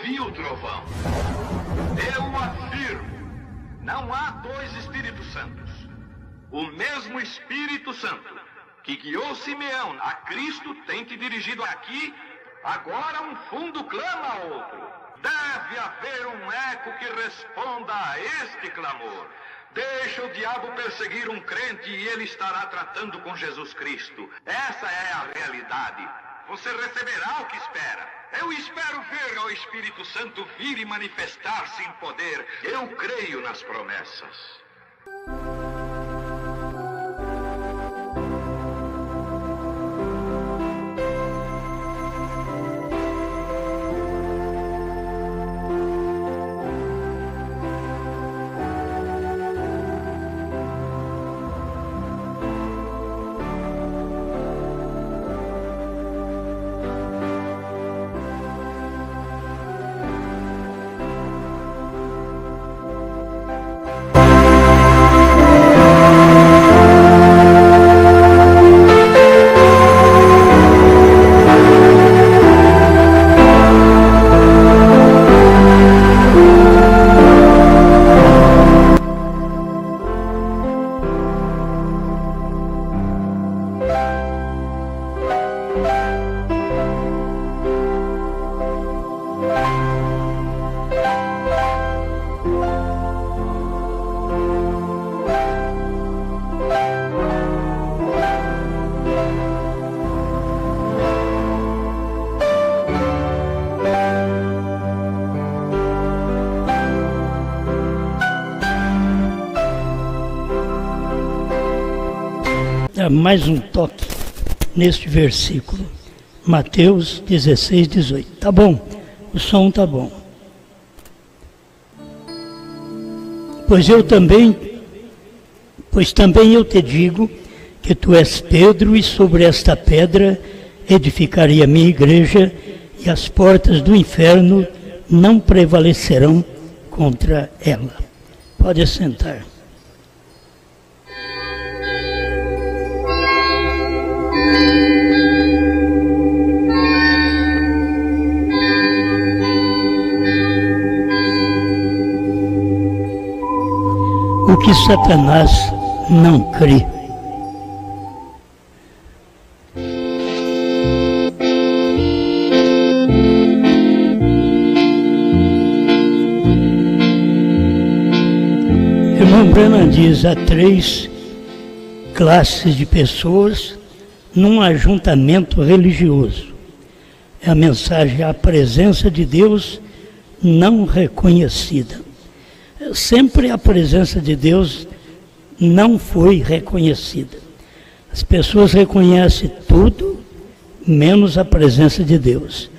ouvi o trovão. Eu afirmo, não há dois Espíritos Santos. O mesmo Espírito Santo que guiou Simeão a Cristo tem te dirigido aqui. Agora um fundo clama a outro. Deve haver um eco que responda a este clamor. Deixa o diabo perseguir um crente e ele estará tratando com Jesus Cristo. Essa é a realidade. Você receberá o que espera. Eu espero ver o Espírito Santo vir e manifestar-se em poder. Eu creio nas promessas. Mais um toque neste versículo, Mateus 16, 18. Tá bom, o som tá bom. Pois também eu te digo que tu és Pedro, e sobre esta pedra edificarei a minha igreja, e as portas do inferno não prevalecerão contra ela. Pode sentar. O que Satanás não crê. Irmão Branham diz, há 3 classes de pessoas num ajuntamento religioso. É a mensagem, a presença de Deus não reconhecida. Sempre a presença de Deus não foi reconhecida. As pessoas reconhecem tudo, menos a presença de Deus.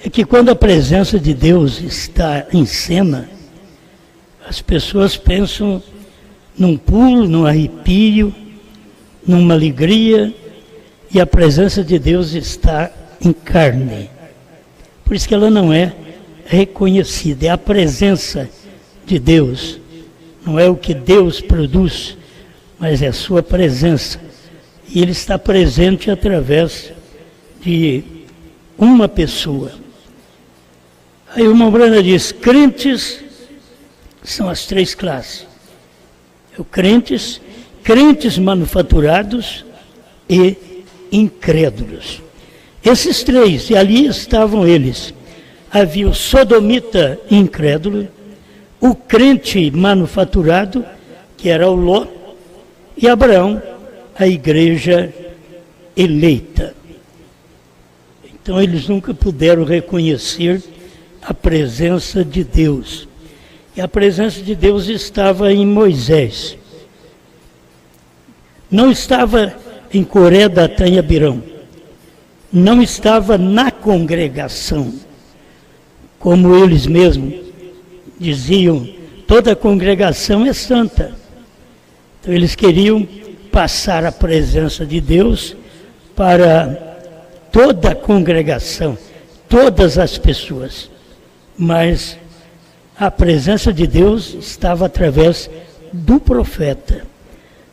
É que quando a presença de Deus está em cena, as pessoas pensam num pulo, num arrepio, numa alegria, e a presença de Deus está em carne. Por isso que ela não é reconhecida, é a presença de Deus, não é o que Deus produz, mas é a sua presença. E Ele está presente através de uma pessoa. Aí o irmão Branham diz, crentes são as 3 classes. Crentes manufaturados e incrédulos. Esses 3, e ali estavam eles. Havia o sodomita incrédulo, o crente manufaturado, que era o Ló, e Abraão, a igreja eleita. Então eles nunca puderam reconhecer a presença de Deus. E a presença de Deus estava em Moisés. Não estava em Coré, Datã e Abirão. Não estava na congregação, como eles mesmos diziam, toda a congregação é santa. Então eles queriam passar a presença de Deus para toda a congregação, todas as pessoas. Mas a presença de Deus estava através do profeta.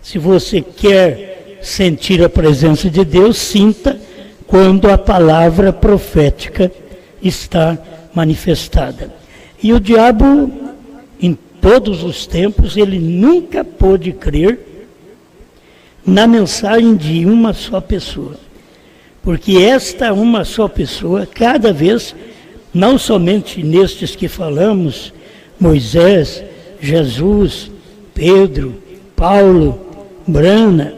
Se você quer sentir a presença de Deus, sinta quando a palavra profética está manifestada. E o diabo, em todos os tempos, ele nunca pôde crer na mensagem de uma só pessoa. Porque esta uma só pessoa, cada vez, não somente nestes que falamos, Moisés, Jesus, Pedro, Paulo, Brana,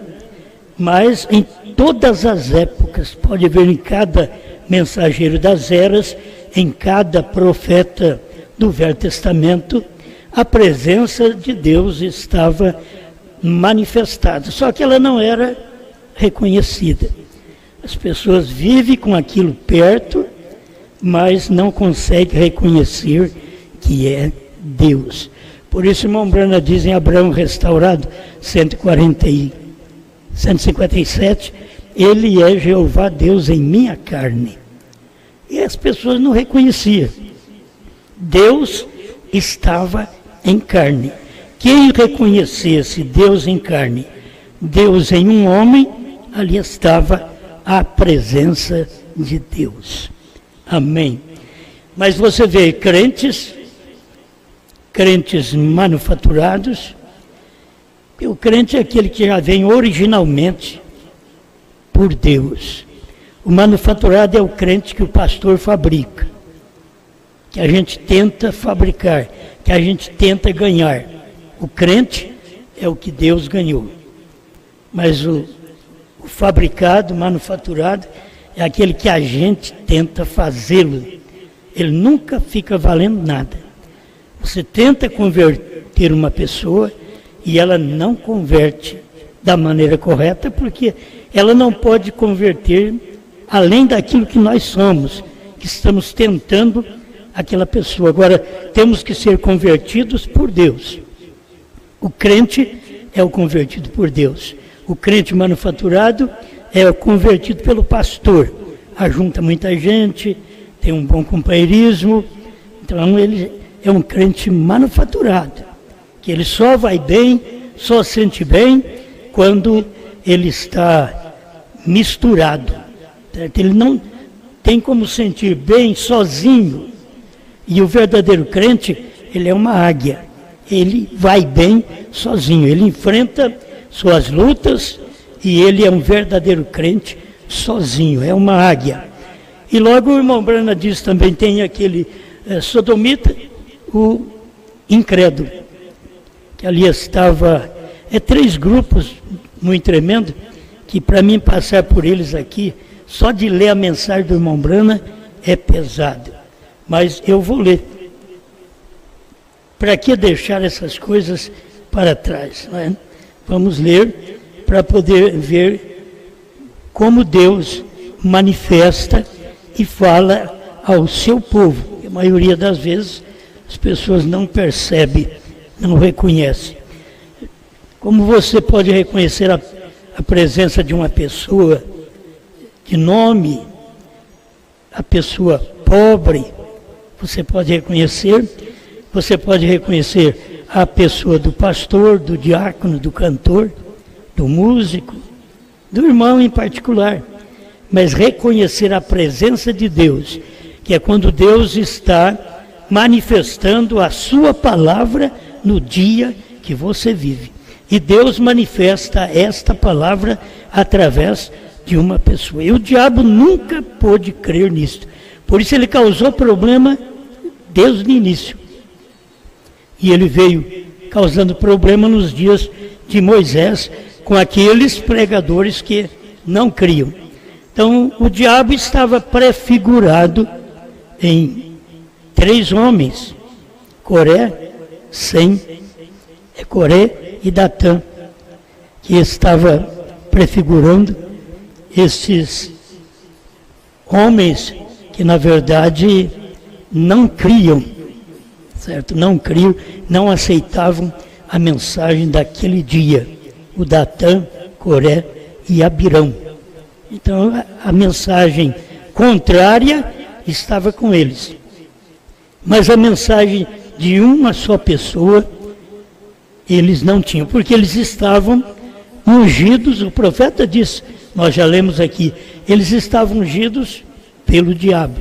mas em todas as épocas, pode ver em cada mensageiro das eras, em cada profeta do Velho Testamento, a presença de Deus estava manifestada, só que ela não era reconhecida. As pessoas vivem com aquilo perto, mas não conseguem reconhecer que é Deus. Por isso, irmão Brana diz em Abraão Restaurado 157, ele é Jeová Deus em minha carne. E as pessoas não reconheciam. Deus estava em carne. Quem reconhecesse Deus em carne, Deus em um homem, ali estava a presença de Deus. Amém. Mas você vê crentes manufaturados. E o crente é aquele que já vem originalmente por Deus. O manufaturado é o crente que o pastor fabrica, que a gente tenta fabricar, que a gente tenta ganhar. O crente é o que Deus ganhou. Mas o fabricado, manufaturado, é aquele que a gente tenta fazê-lo. Ele nunca fica valendo nada. Você tenta converter uma pessoa e ela não converte da maneira correta, porque ela não pode converter além daquilo que nós somos, que estamos tentando aquela pessoa. Agora, temos que ser convertidos por Deus. O crente é o convertido por Deus. O crente manufaturado é o convertido pelo pastor. Ajunta muita gente, tem um bom companheirismo, então ele é um crente manufaturado, que ele só vai bem, só sente bem quando ele está misturado. Ele não tem como sentir bem sozinho. E o verdadeiro crente, ele é uma águia. Ele vai bem sozinho, ele enfrenta suas lutas e ele é um verdadeiro crente sozinho, é uma águia. E logo o irmão Brana diz também, tem aquele sodomita, o incrédulo, que ali estava, três grupos muito tremendo, que para mim passar por eles aqui, só de ler a mensagem do irmão Brana é pesado, mas eu vou ler. Para que deixar essas coisas para trás? Não é? Vamos ler para poder ver como Deus manifesta e fala ao seu povo. A maioria das vezes as pessoas não percebem, não reconhecem. Como você pode reconhecer a presença de uma pessoa de nome, a pessoa pobre, você pode reconhecer a pessoa do pastor, do diácono, do cantor, do músico, do irmão em particular, mas reconhecer a presença de Deus, que é quando Deus está manifestando a sua palavra no dia que você vive. E Deus manifesta esta palavra através de uma pessoa. E o diabo nunca pôde crer nisso. Por isso ele causou problema desde o início. E ele veio causando problema nos dias de Moisés, com aqueles pregadores que não criam. Então, o diabo estava prefigurado em três homens, Coré, Sem, Coré e Datã, que estava prefigurando esses homens que, na verdade, não criam, certo? Não criam, não aceitavam a mensagem daquele dia. O Datã, Coré e Abirão. Então, a mensagem contrária estava com eles. Mas a mensagem de uma só pessoa, eles não tinham, porque eles estavam ungidos, o profeta disse, nós já lemos aqui, eles estavam ungidos pelo diabo.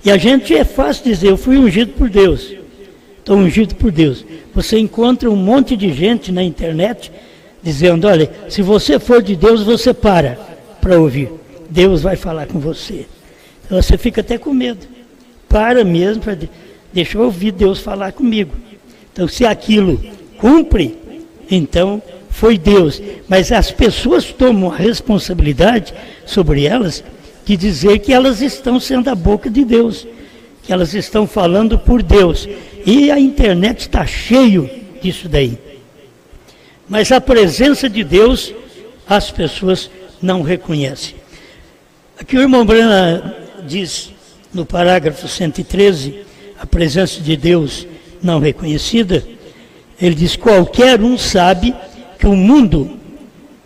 E a gente é fácil dizer, eu fui ungido por Deus. Estou ungido por Deus. Você encontra um monte de gente na internet dizendo, olha, se você for de Deus, você para ouvir. Deus vai falar com você. Então você fica até com medo. Para mesmo, deixa eu ouvir Deus falar comigo. Então se aquilo cumpre, então foi Deus. Mas as pessoas tomam a responsabilidade sobre elas de dizer que elas estão sendo a boca de Deus, que elas estão falando por Deus. E a internet está cheio disso daí. Mas a presença de Deus, as pessoas não reconhecem. Aqui o irmão Branham diz, no parágrafo 113, a presença de Deus não reconhecida, ele diz, qualquer um sabe que o mundo,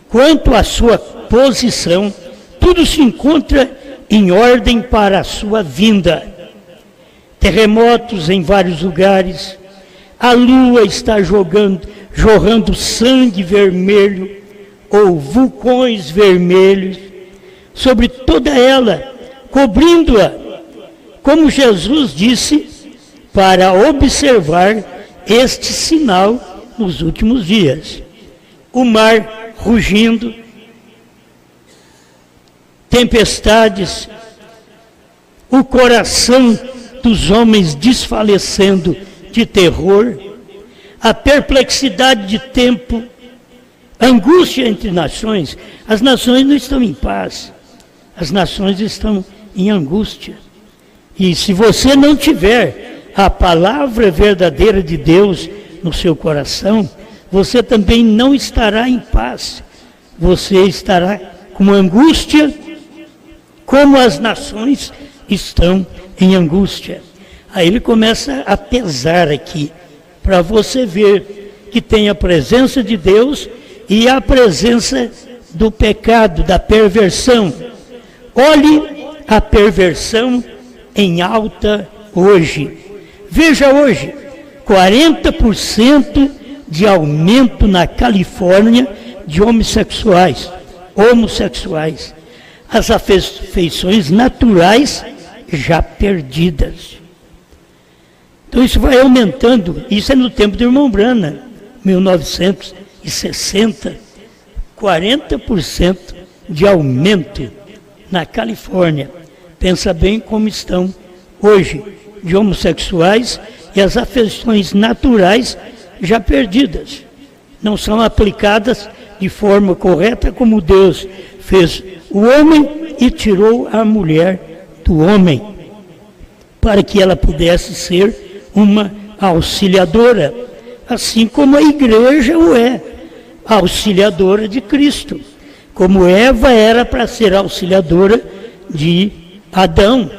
quanto à sua posição, tudo se encontra em ordem para a sua vinda. Terremotos em vários lugares, a lua está jorrando sangue vermelho ou vulcões vermelhos sobre toda ela, cobrindo-a, como Jesus disse, para observar este sinal nos últimos dias. O mar rugindo, tempestades, o coração dos homens desfalecendo de terror, a perplexidade de tempo, angústia entre nações. As nações não estão em paz, as nações estão em angústia. E se você não tiver a palavra verdadeira de Deus no seu coração, você também não estará em paz. Você estará com angústia, como as nações estão em angústia. Aí ele começa a pesar aqui, para você ver que tem a presença de Deus e a presença do pecado, da perversão. Olhe a perversão em alta hoje. Veja hoje, 40% de aumento na Califórnia de homossexuais. As afeições naturais já perdidas. Então isso vai aumentando, isso é no tempo do irmão Branham, 1960, 40% de aumento na Califórnia. Pensa bem como estão hoje, de homossexuais e as afeições naturais já perdidas. Não são aplicadas de forma correta como Deus fez o homem e tirou a mulher do homem, para que ela pudesse ser uma auxiliadora, assim como a igreja o é, auxiliadora de Cristo. Como Eva era para ser auxiliadora de Adão,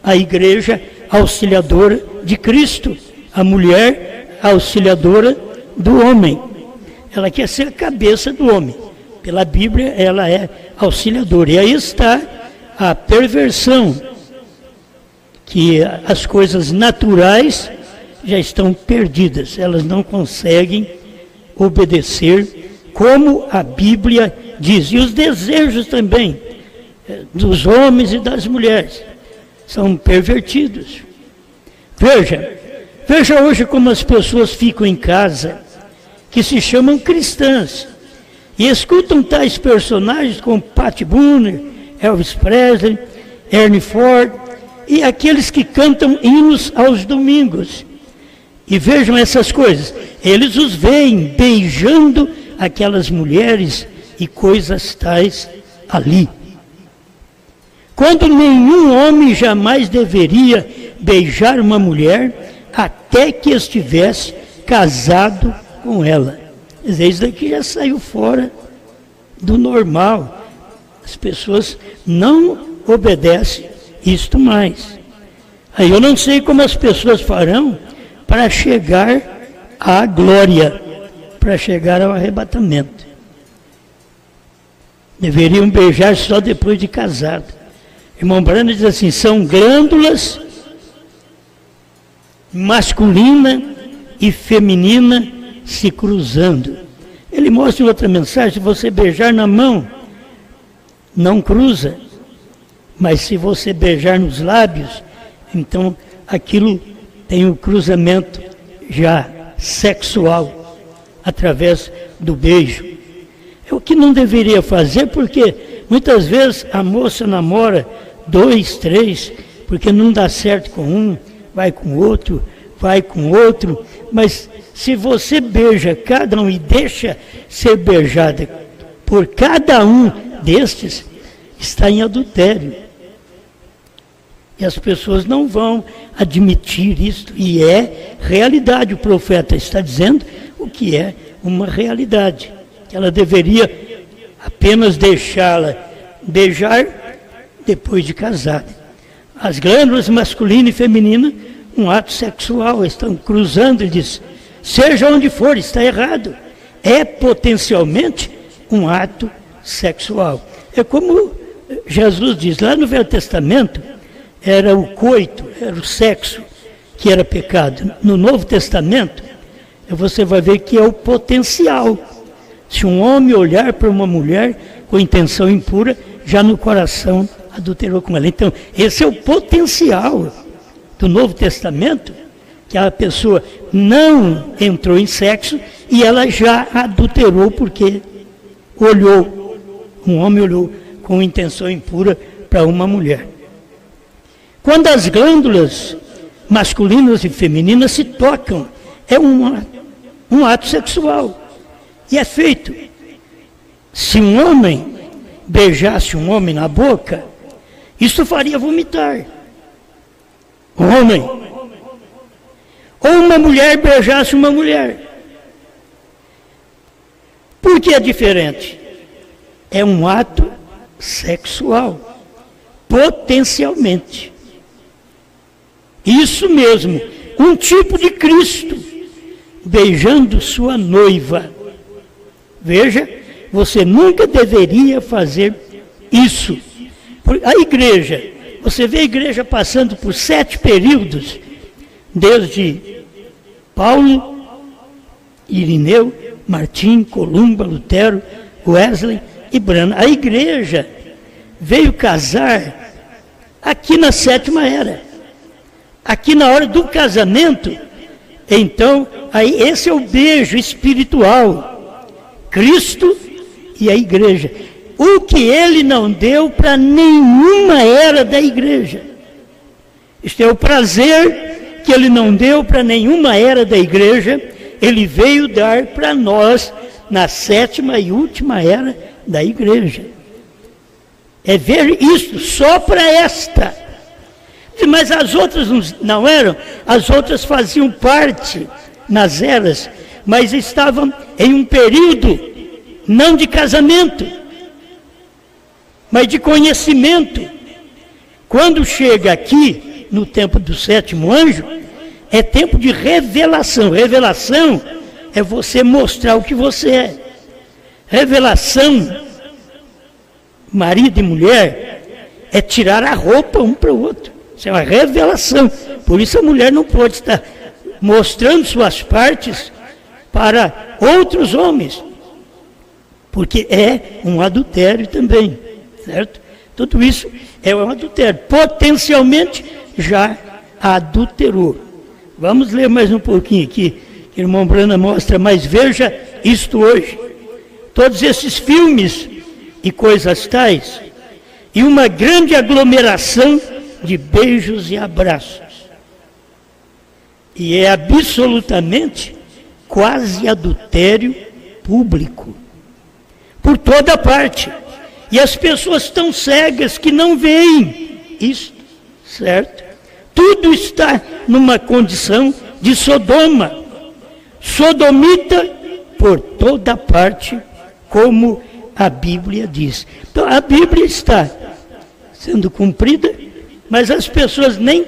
a igreja auxiliadora de Cristo, a mulher auxiliadora do homem. Ela quer ser a cabeça do homem. Pela Bíblia, ela é auxiliadora. E aí está a perversão, que as coisas naturais já estão perdidas. Elas não conseguem obedecer como a Bíblia diz. E os desejos também dos homens e das mulheres são pervertidos. Veja hoje como as pessoas ficam em casa, que se chamam cristãs, e escutam tais personagens como Pat Boone, Elvis Presley, Ernie Ford, e aqueles que cantam hinos aos domingos. E vejam essas coisas, eles os veem beijando aquelas mulheres e coisas tais ali. Quando nenhum homem jamais deveria beijar uma mulher até que estivesse casado com ela. Quer dizer, isso daqui já saiu fora do normal. As pessoas não obedecem isto mais. Aí eu não sei como as pessoas farão para chegar à glória, para chegar ao arrebatamento. Deveriam beijar só depois de casado. Irmão Branham diz assim, são glândulas masculina e feminina se cruzando. Ele mostra em outra mensagem, se você beijar na mão, não cruza, mas se você beijar nos lábios, Então, aquilo tem um cruzamento já sexual, através do beijo. É o que não deveria fazer, porque muitas vezes a moça namora 2, 3, porque não dá certo com um, vai com outro, mas se você beija cada um e deixa ser beijada por cada um destes, está em adultério. E as pessoas não vão admitir isso, e é realidade. O profeta está dizendo o que é uma realidade, que ela deveria apenas deixá-la beijar depois de casada. As glândulas masculina e feminina, um ato sexual, estão cruzando, e diz, seja onde for, está errado. É potencialmente um ato sexual. É como Jesus diz, lá no Velho Testamento, era o coito, era o sexo que era pecado. No Novo Testamento, você vai ver que é o potencial. Se um homem olhar para uma mulher com intenção impura, já no coração adulterou com ela. Então, esse é o potencial do Novo Testamento, que a pessoa não entrou em sexo e ela já adulterou porque um homem olhou com intenção impura para uma mulher. Quando as glândulas masculinas e femininas se tocam, é um ato sexual. E é feito. Se um homem beijasse um homem na boca, isso faria vomitar. Um homem. Ou uma mulher beijasse uma mulher. Por que é diferente? É um ato sexual, potencialmente. Isso mesmo, um tipo de Cristo beijando sua noiva. Veja, você nunca deveria fazer isso. A igreja, você vê a igreja passando por 7 períodos, desde Paulo, Irineu, Martim, Columba, Lutero, Wesley e Branham. A igreja veio casar aqui na 7ª era. Aqui na hora do casamento, então, aí esse é o beijo espiritual. Cristo e a igreja. O que ele não deu para nenhuma era da igreja. Este é o prazer que ele não deu para nenhuma era da igreja, ele veio dar para nós na 7ª e última era da igreja. É ver isso só para esta. Mas as outras não eram, as outras faziam parte nas eras, mas estavam em um período não de casamento, mas de conhecimento. Quando chega aqui, no tempo do 7º anjo, é tempo de revelação. Revelação é você mostrar o que você é. Revelação, marido e mulher, é tirar a roupa um para o outro. Isso é uma revelação. Por isso a mulher não pode estar mostrando suas partes para outros homens, porque é um adultério também, certo? Tudo isso é um adultério. Potencialmente já adulterou. Vamos ler mais um pouquinho aqui, que o irmão Brana mostra, mas veja isto hoje. Todos esses filmes e coisas tais, e uma grande aglomeração de beijos e abraços. E é absolutamente quase adultério público. Por toda parte. E as pessoas estão cegas que não veem isso, certo? Tudo está numa condição de Sodoma. Sodomita por toda parte, como a Bíblia diz. Então a Bíblia está sendo cumprida, mas as pessoas nem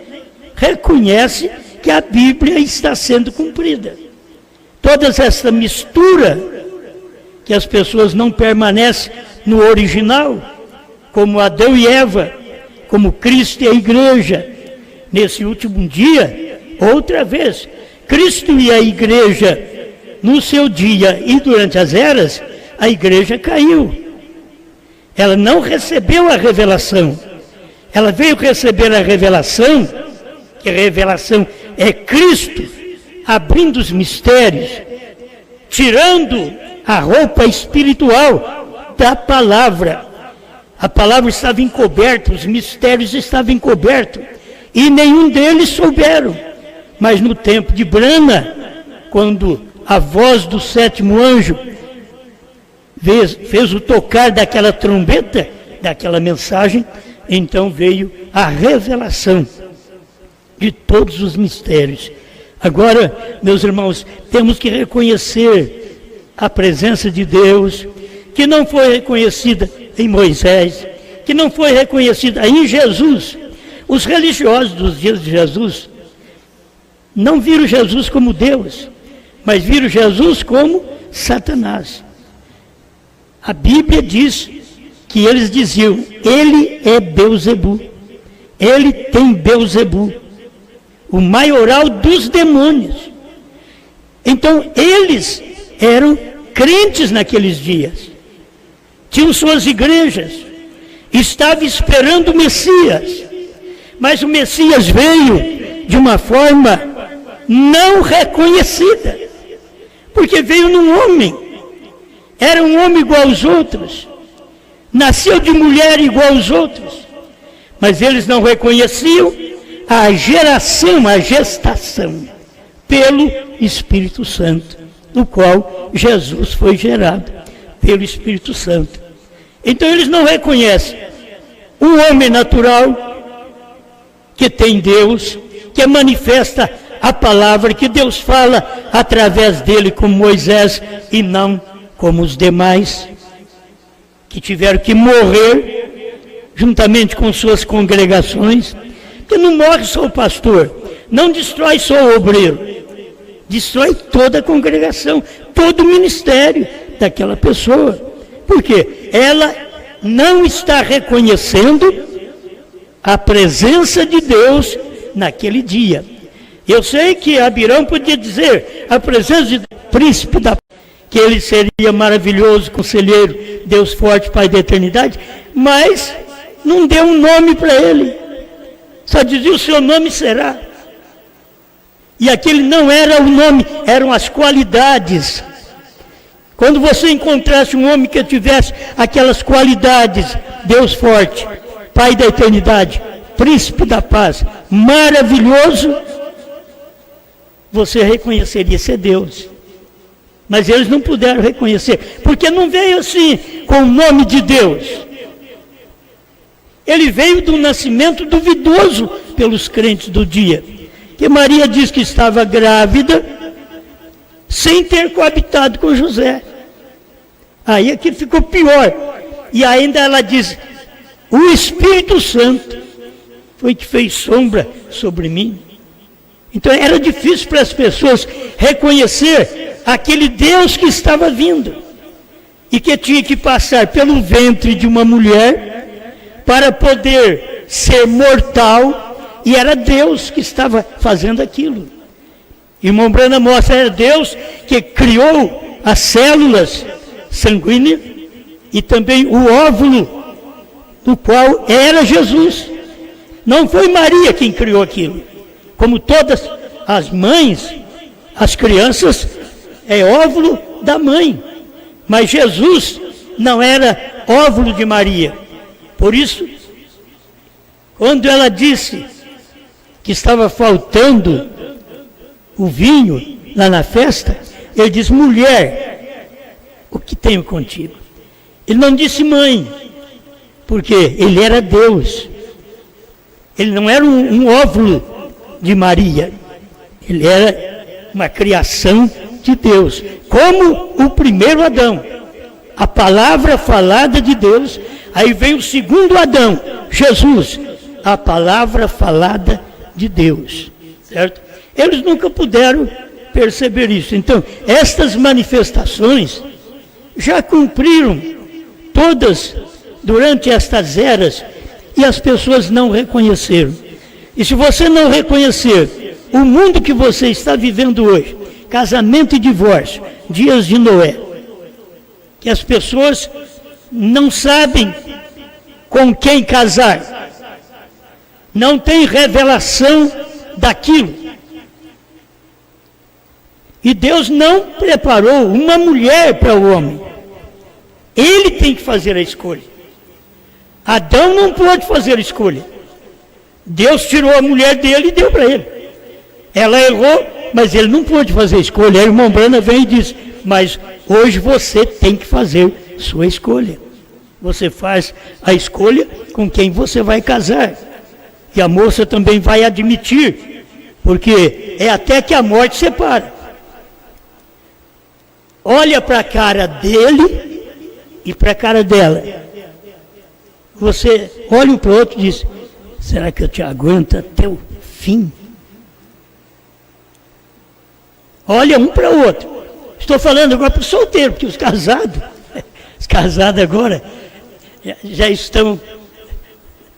reconhecem que a Bíblia está sendo cumprida. Toda essa mistura, que as pessoas não permanecem no original, como Adão e Eva, como Cristo e a igreja, nesse último dia, outra vez, Cristo e a igreja, no seu dia e durante as eras, a igreja caiu. Ela não recebeu a revelação. Ela veio receber a revelação que a revelação é Cristo abrindo os mistérios, tirando a roupa espiritual da palavra. A palavra estava encoberta, os mistérios estavam encobertos, e nenhum deles souberam. Mas no tempo de Brana, quando a voz do sétimo anjo fez o tocar daquela trombeta, daquela mensagem, então veio a revelação de todos os mistérios. Agora, meus irmãos, temos que reconhecer a presença de Deus, que não foi reconhecida em Moisés, que não foi reconhecida em Jesus. Os religiosos dos dias de Jesus não viram Jesus como Deus, mas viram Jesus como Satanás. A Bíblia diz que eles diziam, ele é Belzebu, ele tem Belzebu, o maioral dos demônios. Então eles eram crentes naqueles dias, tinham suas igrejas, estavam esperando o Messias, mas o Messias veio de uma forma não reconhecida, porque veio num homem, era um homem igual aos outros, nasceu de mulher igual aos outros, mas eles não reconheciam a geração, a gestação, pelo Espírito Santo, no qual Jesus foi gerado, pelo Espírito Santo. Então eles não reconhecem um homem natural, que tem Deus, que manifesta a palavra, que Deus fala através dele como Moisés, e não como os demais, que tiveram que morrer juntamente com suas congregações, porque não morre só o pastor, não destrói só o obreiro, destrói toda a congregação, todo o ministério daquela pessoa, porque ela não está reconhecendo a presença de Deus naquele dia. Eu sei que Abirão podia dizer a presença de príncipe da que ele seria maravilhoso, conselheiro, Deus forte, Pai da eternidade, mas não deu um nome para ele, só dizia o seu nome será. E aquele não era o nome, eram as qualidades. Quando você encontrasse um homem que tivesse aquelas qualidades, Deus forte, Pai da eternidade, príncipe da paz, maravilhoso, você reconheceria ser Deus. Mas eles não puderam reconhecer, porque não veio assim com o nome de Deus. Ele veio do nascimento duvidoso pelos crentes do dia. Que Maria diz que estava grávida, sem ter coabitado com José. Aí é que ficou pior. E ainda ela diz, o Espírito Santo foi que fez sombra sobre mim. Então era difícil para as pessoas reconhecer aquele Deus que estava vindo e que tinha que passar pelo ventre de uma mulher para poder ser mortal, e era Deus que estava fazendo aquilo. Irmão Brana mostra, era Deus que criou as células sanguíneas e também o óvulo, do qual era Jesus. Não foi Maria quem criou aquilo. Como todas as mães, as crianças é óvulo da mãe, mas Jesus não era óvulo de Maria. Por isso, quando ela disse que estava faltando o vinho lá na festa, ele disse, mulher, o que tenho contigo? Ele não disse mãe, porque ele era Deus. Ele não era um óvulo de Maria, ele era uma criação de Deus, como o primeiro Adão, a palavra falada de Deus. Aí vem o segundo Adão, Jesus, a palavra falada de Deus, certo? Eles nunca puderam perceber isso. Então, estas manifestações já cumpriram todas durante estas eras, e as pessoas não reconheceram. E se você não reconhecer o mundo que você está vivendo hoje, casamento e divórcio, dias de Noé, que as pessoas não sabem com quem casar, não tem revelação daquilo. E Deus não preparou uma mulher para o homem. Ele tem que fazer a escolha. Adão não pôde fazer a escolha. Deus tirou a mulher dele e deu para ele. Ela errou, mas ele não pôde fazer a escolha. A irmã Brana vem e diz, mas hoje você tem que fazer sua escolha. Você faz a escolha com quem você vai casar. E a moça também vai admitir, porque é até que a morte separa. Olha para a cara dele e para a cara dela. Você olha um para o outro e diz, será que eu te aguento até o fim? Olha um para o outro. Estou falando agora para o solteiro, porque os casados agora já estão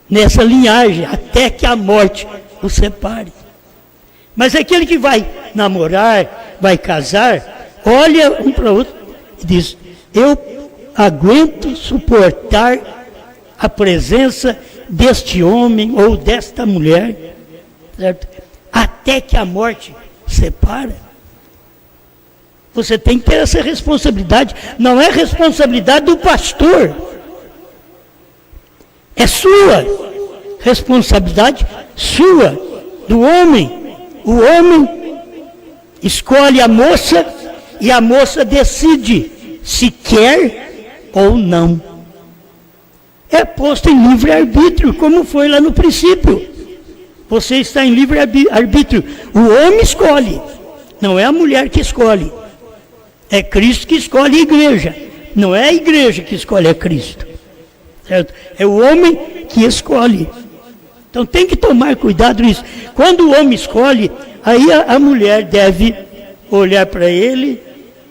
nessa linhagem, até que a morte os separe. Mas aquele que vai namorar, vai casar, olha um para o outro e diz, eu aguento suportar a presença deste homem ou desta mulher, certo? Até que a morte separa. Você tem que ter essa responsabilidade. Não é responsabilidade do pastor. É sua responsabilidade, sua, do homem. O homem escolhe a moça e a moça decide se quer ou não. É posto em livre-arbítrio, como foi lá no princípio. Você está em livre-arbítrio. O homem escolhe, não é a mulher que escolhe. É Cristo que escolhe a igreja. Não é a igreja que escolhe a Cristo. Certo? É o homem que escolhe. Então tem que tomar cuidado nisso. Quando o homem escolhe, aí a mulher deve olhar para ele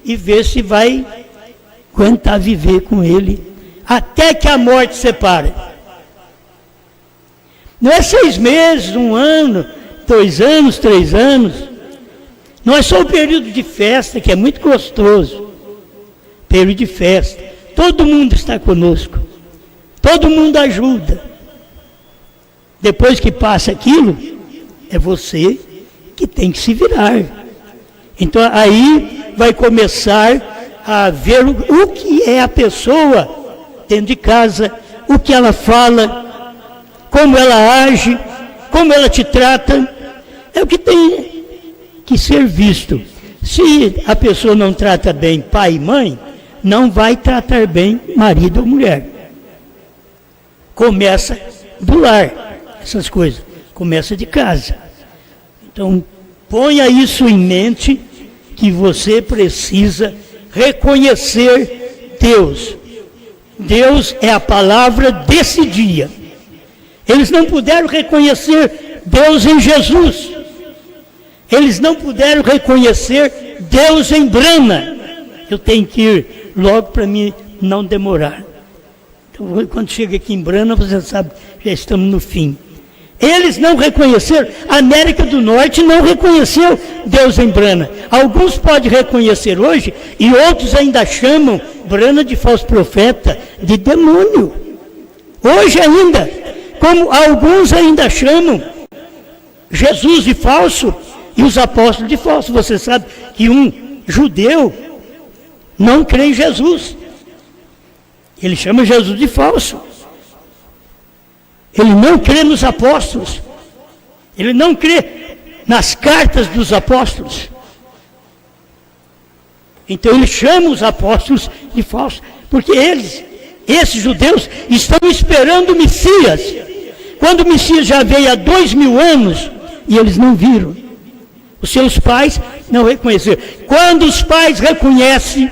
e ver se vai aguentar viver com ele até que a morte separe. Não é 6 meses, 1 ano, 2 anos, 3 anos. Não é só o período de festa, que é muito gostoso. Período de festa. Todo mundo está conosco. Todo mundo ajuda. Depois que passa aquilo, é você que tem que se virar. Então aí vai começar a ver o que é a pessoa dentro de casa, o que ela fala, como ela age, como ela te trata. É o que tem que ser visto. Se a pessoa não trata bem pai e mãe, não vai tratar bem marido ou mulher. Começa do lar, essas coisas. Começa de casa. Então, ponha isso em mente, que você precisa reconhecer Deus. Deus é a palavra desse dia. Eles não puderam reconhecer Deus em Jesus. Eles não puderam reconhecer Deus em Brana. Eu tenho que ir logo para mim não demorar. Então, quando chega aqui em Brana, você sabe, já estamos no fim. Eles não reconheceram, a América do Norte não reconheceu Deus em Brana. Alguns podem reconhecer hoje, e outros ainda chamam Brana de falso profeta, de demônio. Hoje ainda, como alguns ainda chamam Jesus de falso, e os apóstolos de falso. Você sabe que um judeu não crê em Jesus. Ele chama Jesus de falso. Ele não crê nos apóstolos. Ele não crê nas cartas dos apóstolos. Então ele chama os apóstolos de falso. Porque esses judeus, estão esperando o Messias. Quando o Messias já veio há 2000 anos, e eles não viram. Os seus pais não reconheceram. Quando os pais reconhecem,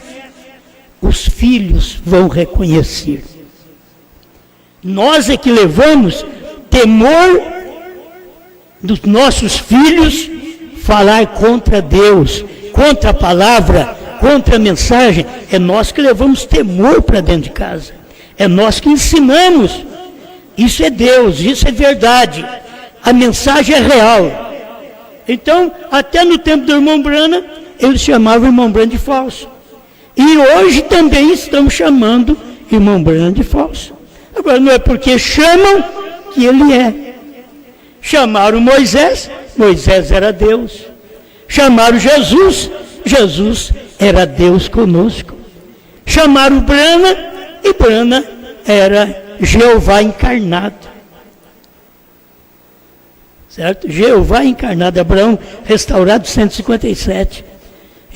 os filhos vão reconhecer. Nós é que levamos temor dos nossos filhos falar contra Deus, contra a palavra, contra a mensagem. É nós que levamos temor para dentro de casa. É nós que ensinamos. Isso é Deus, isso é verdade. A mensagem é real. Então, até no tempo do irmão Brana, eles chamavam o irmão Brana de falso. E hoje também estão chamando o irmão Brana de falso. Agora, não é porque chamam que ele é. Chamaram Moisés Moisés era Deus. Chamaram Jesus, Jesus era Deus conosco. Chamaram Brana, e Brana era Jeová encarnado. Certo? Jeová encarnado, Abraão restaurado 157.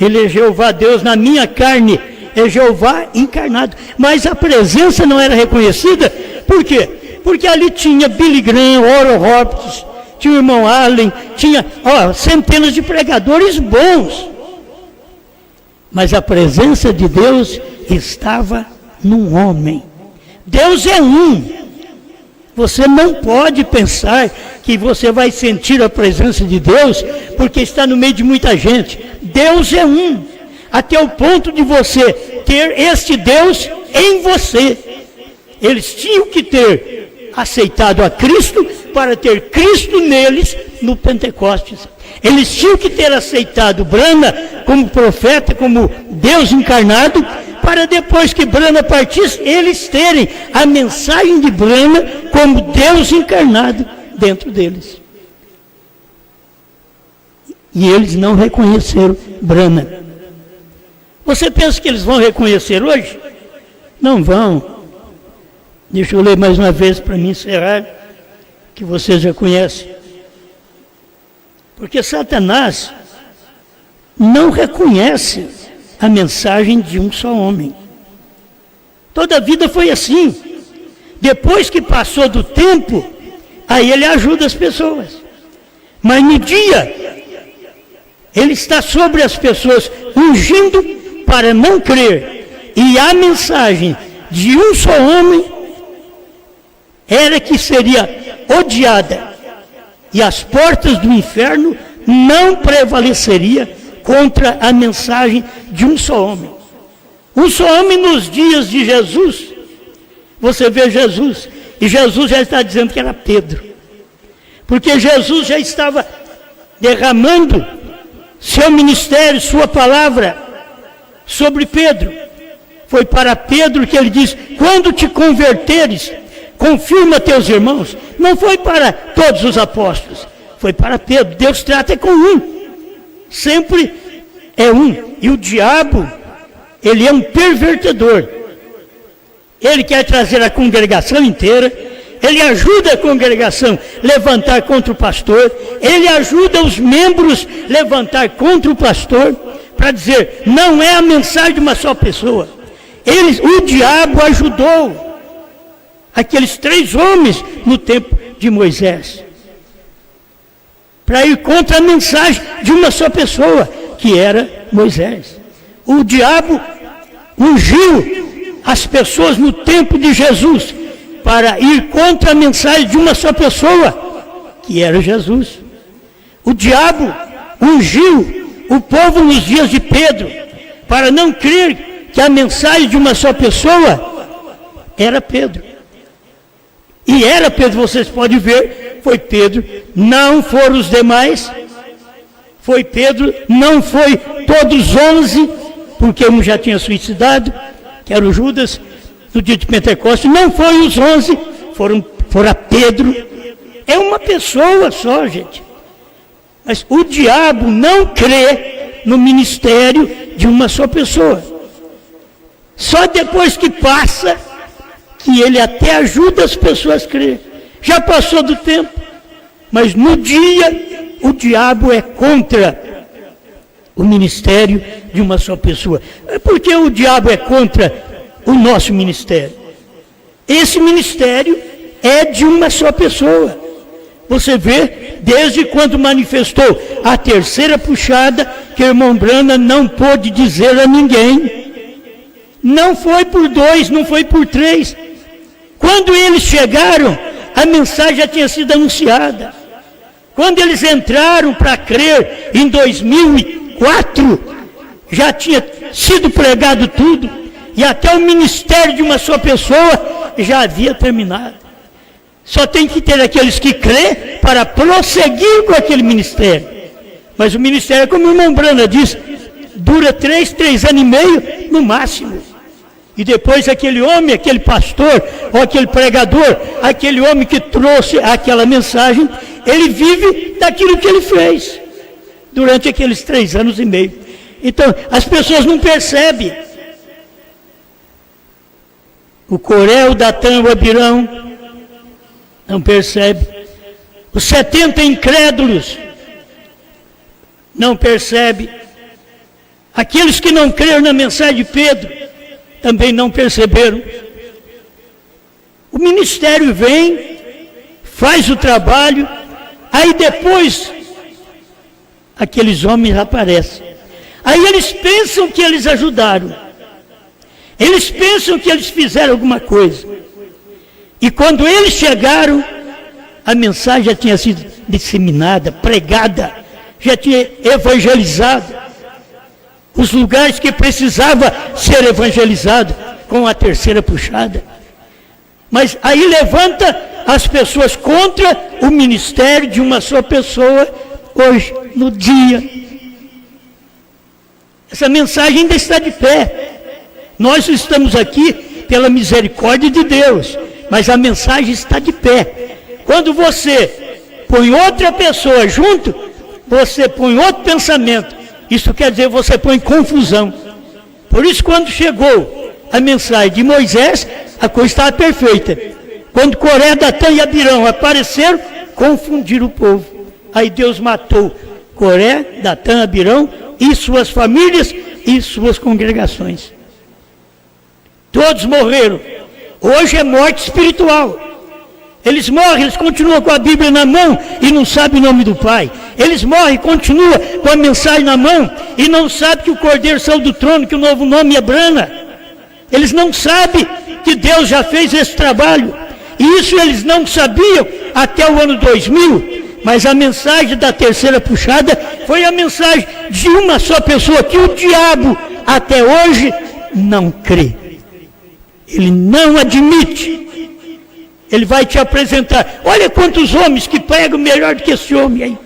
Ele é Jeová Deus na minha carne, é Jeová encarnado. Mas a presença não era reconhecida, por quê? Porque ali tinha Billy Graham, Oral Roberts, tinha o irmão Allen, tinha centenas de pregadores bons. Mas a presença de Deus estava num homem. Deus é um. Você não pode pensar que você vai sentir a presença de Deus porque está no meio de muita gente. Deus é um, até o ponto de você ter este Deus em você. Eles tinham que ter aceitado a Cristo para ter Cristo neles no Pentecostes. Eles tinham que ter aceitado Brana como profeta, como Deus encarnado, para depois que Brana partisse, eles terem a mensagem de Brana como Deus encarnado dentro deles. E eles não reconheceram Brana. Você pensa que eles vão reconhecer hoje? Não vão. Deixa eu ler mais uma vez para me encerrar, que vocês já conhecem. Porque Satanás não reconhece a mensagem de um só homem. Toda a vida foi assim. Depois que passou do tempo, aí ele ajuda as pessoas. Mas no dia, ele está sobre as pessoas, ungindo para não crer. E a mensagem de um só homem era que seria odiada. E as portas do inferno não prevaleceria contra a mensagem de um só homem. Um só homem nos dias de Jesus. Você vê Jesus, e Jesus já está dizendo que era Pedro. Porque Jesus já estava derramando seu ministério, sua palavra sobre Pedro. Foi para Pedro que ele diz: quando te converteres, confirma teus irmãos. Não foi para todos os apóstolos, foi para Pedro. Deus trata com um. Sempre é um. E o diabo, ele é um pervertedor. Ele quer trazer a congregação inteira. Ele ajuda a congregação a levantar contra o pastor. Ele ajuda os membros a levantar contra o pastor, para dizer, não é a mensagem de uma só pessoa. O diabo ajudou aqueles 3 homens no tempo de Moisés, para ir contra a mensagem de uma só pessoa, que era Moisés. O diabo ungiu as pessoas no tempo de Jesus, para ir contra a mensagem de uma só pessoa, que era Jesus. O diabo ungiu o povo nos dias de Pedro, para não crer que a mensagem de uma só pessoa era Pedro. E era Pedro, vocês podem ver, foi Pedro, não foram os demais, foi Pedro, não foi todos os 11, porque um já tinha suicidado, que era o Judas, no dia de Pentecostes, não foi os 11, foram a Pedro. É uma pessoa só, gente. Mas o diabo não crê no ministério de uma só pessoa. Só depois que passa, que ele até ajuda as pessoas a crer. Já passou do tempo, mas no dia, o diabo é contra o ministério de uma só pessoa. Por que o diabo é contra o nosso ministério? Esse ministério é de uma só pessoa. Você vê, desde quando manifestou a terceira puxada, que o irmão Brana não pôde dizer a ninguém. Não foi por 2, não foi por 3. Quando eles chegaram, a mensagem já tinha sido anunciada. Quando eles entraram para crer em 2004, já tinha sido pregado tudo, e até o ministério de uma só pessoa já havia terminado. Só tem que ter aqueles que crê para prosseguir com aquele ministério. Mas o ministério, como o irmão Brana diz, dura 3 anos e meio no máximo. E depois aquele homem, aquele pastor, ou aquele pregador, aquele homem que trouxe aquela mensagem, ele vive daquilo que ele fez durante aqueles 3 anos e meio. Então, as pessoas não percebem. O Coré, o Datã, o Abirão, não percebe. Os 70 incrédulos não percebe. Aqueles que não creram na mensagem de Pedro também não perceberam. O ministério vem, faz o trabalho, aí depois aqueles homens aparecem. Aí eles pensam que eles ajudaram. Eles pensam que eles fizeram alguma coisa. E quando eles chegaram, a mensagem já tinha sido disseminada, pregada, já tinha evangelizado os lugares que precisava ser evangelizado com a terceira puxada. Mas aí levanta as pessoas contra o ministério de uma só pessoa hoje, no dia. Essa mensagem ainda está de pé. Nós estamos aqui pela misericórdia de Deus, mas a mensagem está de pé. Quando você põe outra pessoa junto, você põe outro pensamento. Isso quer dizer, você põe confusão. Por isso, quando chegou a mensagem de Moisés, a coisa estava perfeita. Quando Coré, Datã e Abirão apareceram, confundiram o povo. Aí Deus matou Coré, Datã, Abirão e suas famílias e suas congregações. Todos morreram. Hoje é morte espiritual. Eles morrem, eles continuam com a Bíblia na mão e não sabem o nome do Pai. Eles morrem, continuam com a mensagem na mão e não sabem que o Cordeiro saiu do trono, que o novo nome é Brana. Eles não sabem que Deus já fez esse trabalho. E isso eles não sabiam até o ano 2000. Mas a mensagem da terceira puxada foi a mensagem de uma só pessoa, que o diabo até hoje não crê. Ele não admite. Ele vai te apresentar. Olha quantos homens que pregam melhor do que esse homem aí.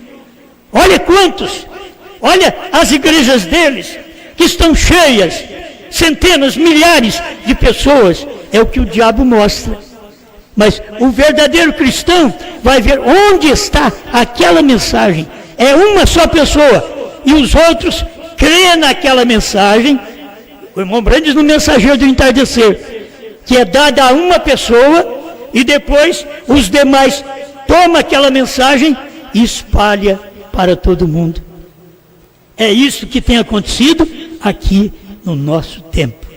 Olha quantos. Olha as igrejas deles, que estão cheias. Centenas, milhares de pessoas. É o que o diabo mostra. Mas o verdadeiro cristão vai ver onde está aquela mensagem. É uma só pessoa. E os outros creem naquela mensagem. O irmão Brandes no Mensageiro do Entardecer, que é dada a uma pessoa, e depois os demais tomam aquela mensagem e espalham para todo mundo. É isso que tem acontecido aqui no nosso tempo.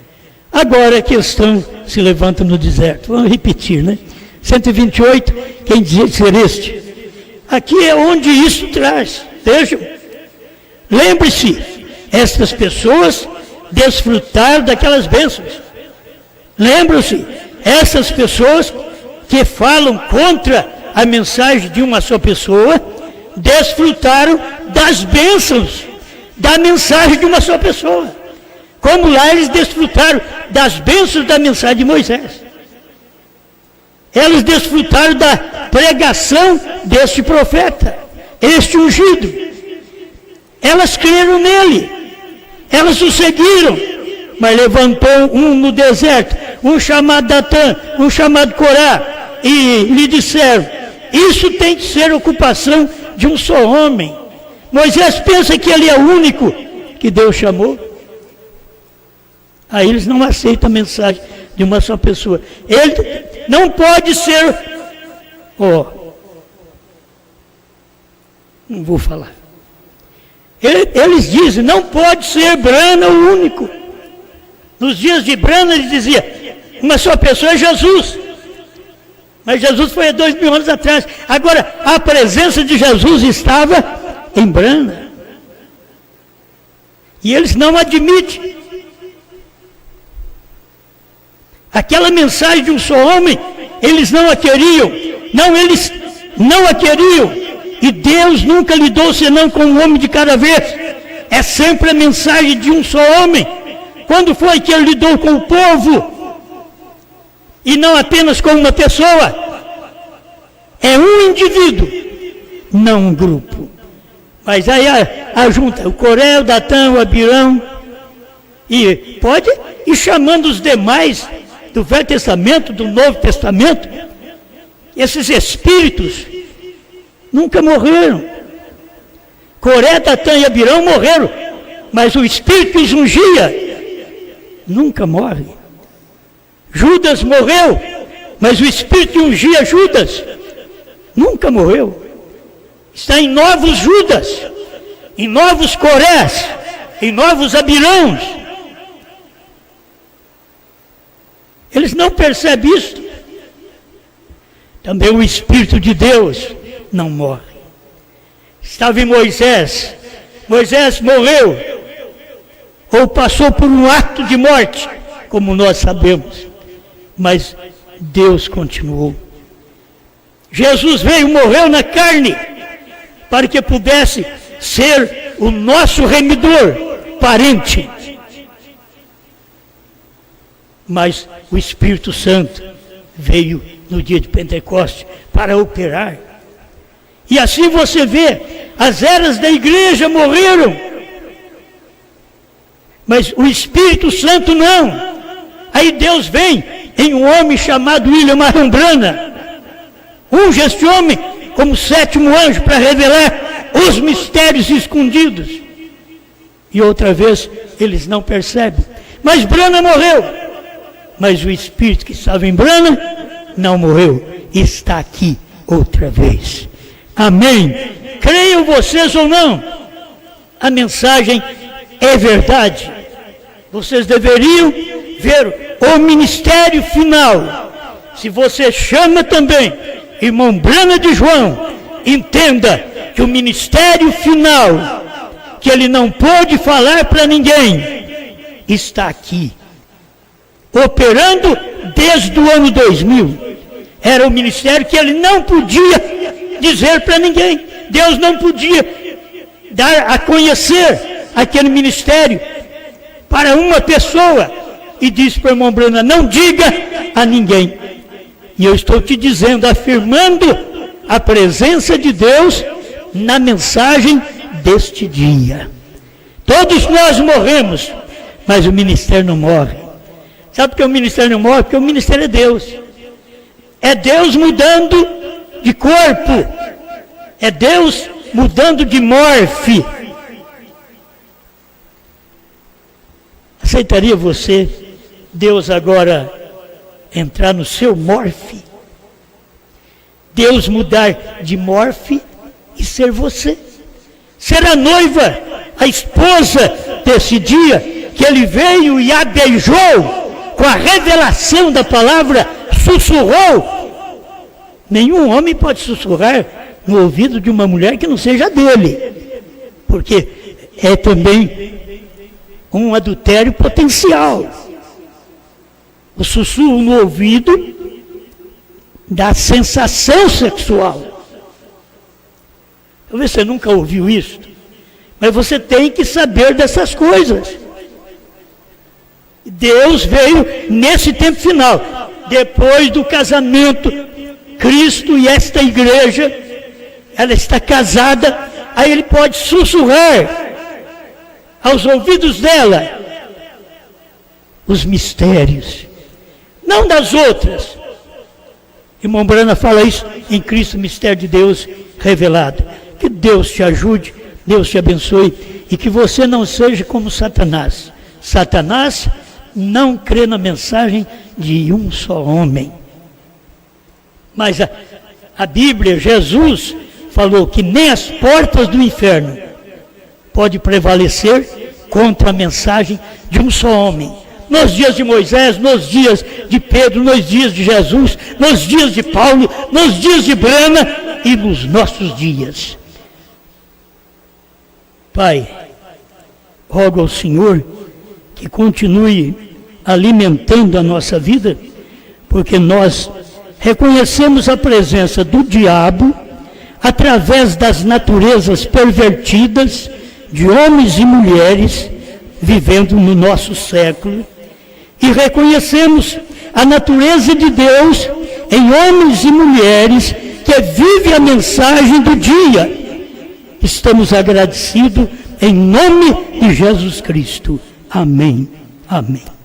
Agora a questão se levanta no deserto. Vamos repetir, né? 128, quem dizia ser este? Aqui é onde isso traz. Vejam. Lembre-se, estas pessoas desfrutaram daquelas bênçãos. Lembram-se, essas pessoas que falam contra a mensagem de uma só pessoa, desfrutaram das bênçãos da mensagem de uma só pessoa. Como lá eles desfrutaram das bênçãos da mensagem de Moisés. Eles desfrutaram da pregação deste profeta, este ungido. Elas creram nele, elas o seguiram. Mas levantou um no deserto, um chamado Datã, um chamado Corá, e lhe disseram, isso tem que ser ocupação de um só homem. Moisés pensa que ele é o único que Deus chamou. Aí eles não aceitam a mensagem de uma só pessoa. Ele não pode ser, não vou falar. Eles dizem, não pode ser Brana o único. Nos dias de Brana ele dizia, uma só pessoa é Jesus. Mas Jesus foi há 2000 anos atrás. Agora, a presença de Jesus estava em Brana. E eles não admitem. Aquela mensagem de um só homem, eles não a queriam. Não, eles não a queriam. E Deus nunca lidou senão com um homem de cada vez. É sempre a mensagem de um só homem. Quando foi que ele lidou com o povo? E não apenas com uma pessoa. É um indivíduo, não um grupo. Mas aí a junta, o Coré, o Datã, o Abirão E pode ir chamando os demais do Velho Testamento, do Novo Testamento. Esses espíritos nunca morreram. Coré, Datã e Abirão morreram, mas o espírito que os ungia nunca morre. Judas morreu, mas o espírito que ungia Judas nunca morreu. Está em novos Judas, em novos Corés, em novos Abirãos. Eles não percebem isso. Também o Espírito de Deus não morre. Estava em Moisés. Moisés morreu, ou passou por um ato de morte, como nós sabemos. Mas Deus continuou. Jesus veio, morreu na carne, para que pudesse ser o nosso remidor, parente. Mas o Espírito Santo veio no dia de Pentecostes para operar. E assim você vê, as eras da igreja morreram, mas o Espírito Santo não. Aí Deus vem em um homem chamado William Marion Branham, unge este homem como sétimo anjo para revelar os mistérios escondidos. E outra vez eles não percebem. Mas Branham morreu, mas o Espírito que estava em Branham não morreu, está aqui outra vez. Amém? Creiam vocês ou não, a mensagem é verdade. Vocês deveriam ver o ministério final. Se você chama também irmão Branham de João, entenda que o ministério final, que ele não pôde falar para ninguém, está aqui, operando desde o ano 2000. Era o ministério que ele não podia dizer para ninguém. Deus não podia dar a conhecer aquele ministério para uma pessoa. E disse para o irmão Branham, não diga a ninguém. E eu estou te dizendo, afirmando a presença de Deus na mensagem deste dia. Todos nós morremos, mas o ministério não morre. Sabe por que o ministério não morre? Porque o ministério é Deus. É Deus mudando de corpo. É Deus mudando de morfe. Aceitaria você, Deus agora, entrar no seu morfe? Deus mudar de morfe e ser você? Ser a noiva, a esposa desse dia, que ele veio e a beijou com a revelação da palavra, sussurrou. Nenhum homem pode sussurrar no ouvido de uma mulher que não seja dele, porque é também um adultério potencial. O sussurro no ouvido dá sensação sexual. Talvez você nunca ouviu isso, mas você tem que saber dessas coisas. Deus veio nesse tempo final, depois do casamento, Cristo e esta igreja, ela está casada, aí ele pode sussurrar aos ouvidos dela os mistérios, não das outras. Irmão Branham fala isso em Cristo, mistério de Deus revelado. Que Deus te ajude, Deus te abençoe, e que você não seja como Satanás. Satanás não crê na mensagem de um só homem. Mas a Bíblia, Jesus falou que nem as portas do inferno pode prevalecer contra a mensagem de um só homem. Nos dias de Moisés, nos dias de Pedro, nos dias de Jesus, nos dias de Paulo, nos dias de Branham e nos nossos dias. Pai, rogo ao Senhor que continue alimentando a nossa vida, porque nós reconhecemos a presença do diabo através das naturezas pervertidas de homens e mulheres vivendo no nosso século, e reconhecemos a natureza de Deus em homens e mulheres que vivem a mensagem do dia. Estamos agradecidos em nome de Jesus Cristo. Amém. Amém.